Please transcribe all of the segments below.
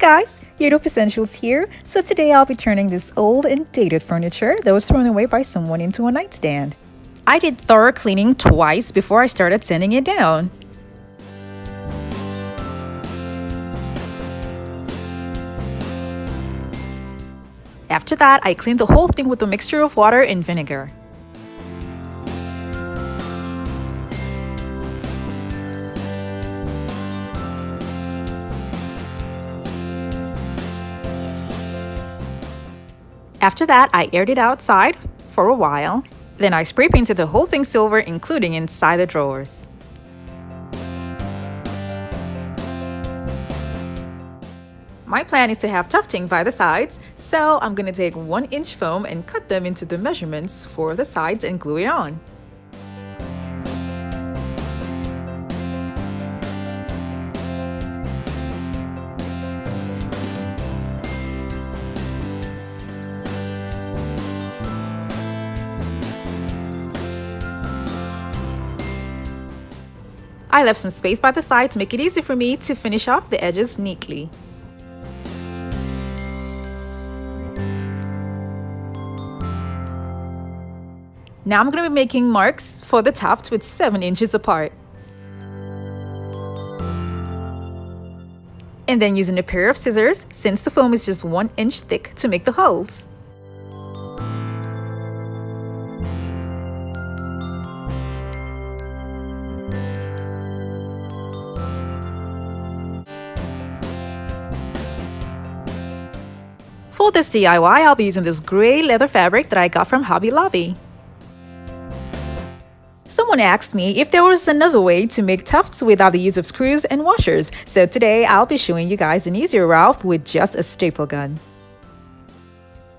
guys, Yoduvh Essentials here. So today I'll be turning this old and dated furniture that was thrown away by someone into a nightstand. I did thorough cleaning twice before I started sanding it down. After that, I cleaned the whole thing with a mixture of water and vinegar. After that, I aired it outside for a while. Then I spray painted the whole thing silver, including inside the drawers. My plan is to have tufting by the sides, so I'm going to take 1-inch foam and cut them into the measurements for the sides and glue it on. I left some space by the side to make it easy for me to finish off the edges neatly. Now I'm going to be making marks for the tuft with 7 inches apart. And then using a pair of scissors, since the foam is just 1 inch thick, to make the holes. For this DIY, I'll be using this gray leather fabric that I got from Hobby Lobby. Someone asked me if there was another way to make tufts without the use of screws and washers, so today I'll be showing you guys an easier route with just a staple gun.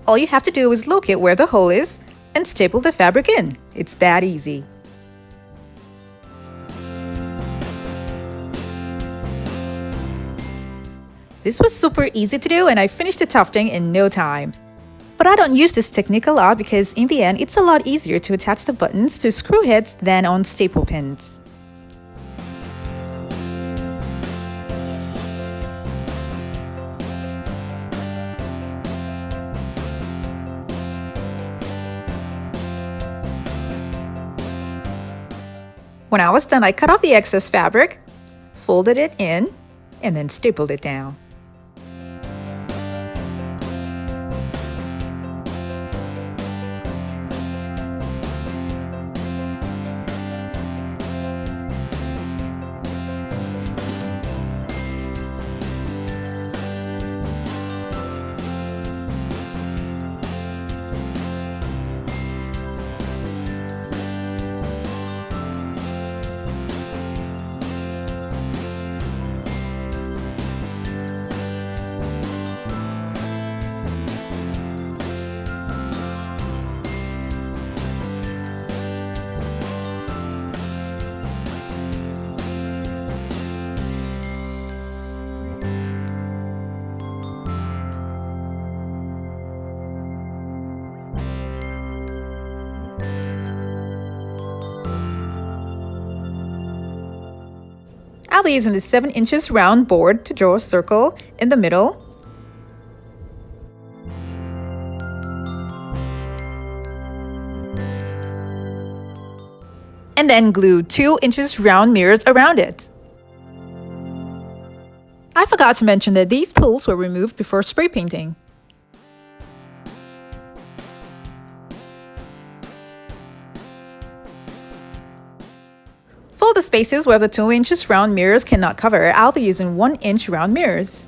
All you have to do is locate where the hole is and staple the fabric in. It's that easy. This was super easy to do and I finished the tufting in no time. But I don't use this technique a lot because in the end it's a lot easier to attach the buttons to screw heads than on staple pins. When I was done, I cut off the excess fabric, folded it in, and then stapled it down. I'll be using this 7 inches round board to draw a circle in the middle. And then glue 2 inches round mirrors around it. I forgot to mention that these pulls were removed before spray painting. For the spaces where the 2 inches round mirrors cannot cover, I'll be using 1 inch round mirrors.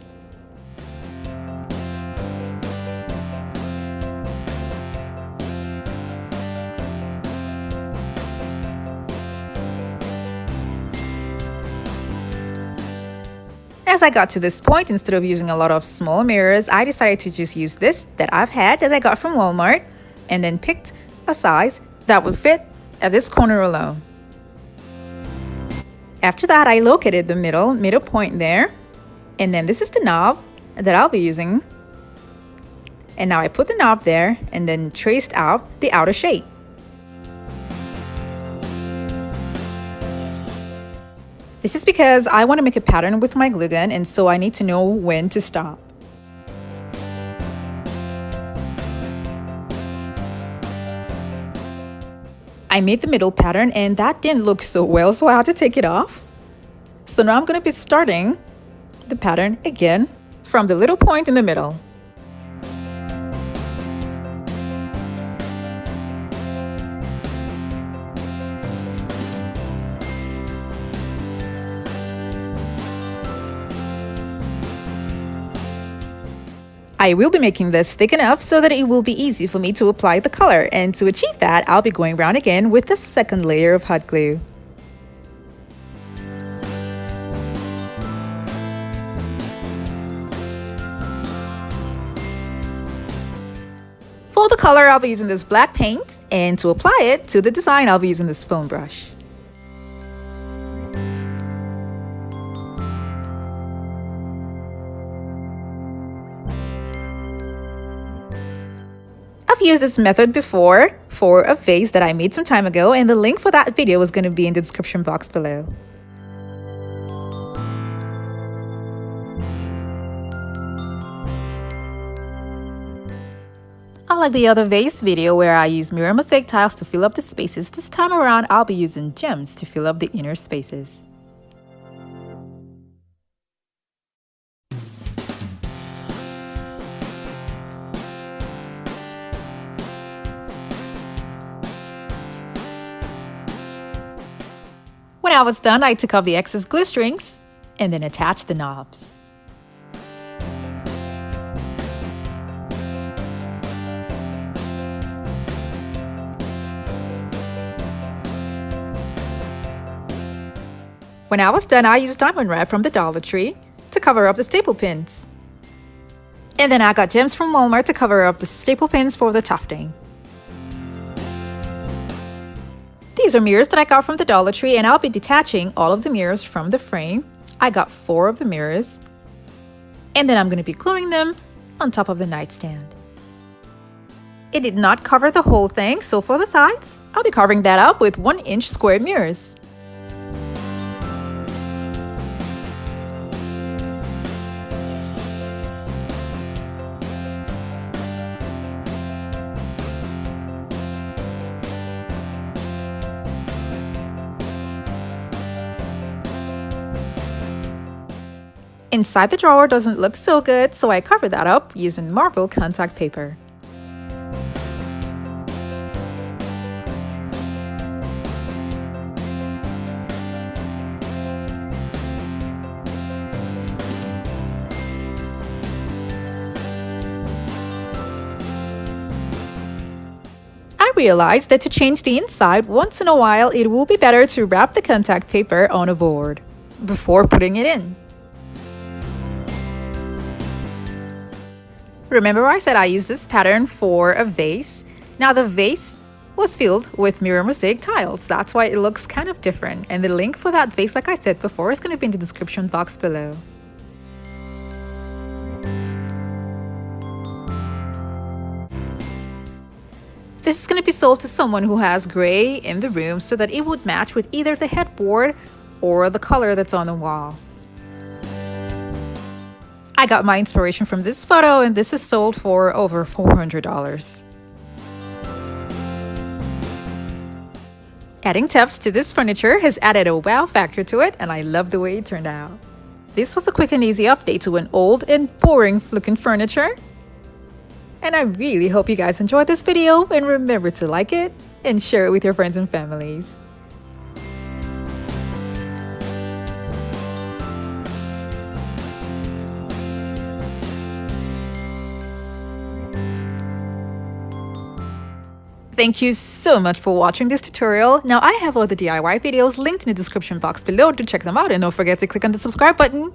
As I got to this point, instead of using a lot of small mirrors, I decided to just use this that I've had that I got from Walmart, and then picked a size that would fit at this corner alone. After that, I located the middle point there, and then this is the knob that I'll be using. And now I put the knob there and then traced out the outer shape. This is because I want to make a pattern with my glue gun, and so I need to know when to stop. I made the middle pattern and that didn't look so well, so I had to take it off. So now I'm going to be starting the pattern again from the little point in the middle. I will be making this thick enough so that it will be easy for me to apply the color, and to achieve that, I'll be going around again with the second layer of hot glue. For the color, I'll be using this black paint, and to apply it to the design, I'll be using this foam brush. I've used this method before for a vase that I made some time ago, and the link for that video is going to be in the description box below. Unlike the other vase video where I used mirror mosaic tiles to fill up the spaces, this time around I'll be using gems to fill up the inner spaces. When I was done, I took off the excess glue strings and then attached the knobs. When I was done, I used diamond wrap from the Dollar Tree to cover up the staple pins. And then I got gems from Walmart to cover up the staple pins for the tufting. These are mirrors that I got from the Dollar Tree, and I'll be detaching all of the mirrors from the frame. I got 4 of the mirrors, and then I'm going to be gluing them on top of the nightstand. It did not cover the whole thing, so for the sides, I'll be covering that up with 1-inch square mirrors. Inside the drawer doesn't look so good, so I covered that up using marble contact paper. I realized that to change the inside once in a while, it will be better to wrap the contact paper on a board before putting it in. Remember I said I used this pattern for a vase? Now the vase was filled with mirror mosaic tiles. That's why it looks kind of different. And the link for that vase, like I said before, is going to be in the description box below. This is going to be sold to someone who has gray in the room so that it would match with either the headboard or the color that's on the wall. I got my inspiration from this photo, and this is sold for over $400. Adding tufts to this furniture has added a wow factor to it, and I love the way it turned out. This was a quick and easy update to an old and boring looking furniture. And I really hope you guys enjoyed this video, and remember to like it and share it with your friends and families. Thank you so much for watching this tutorial. Now I have other DIY videos linked in the description box below to check them out, and don't forget to click on the subscribe button.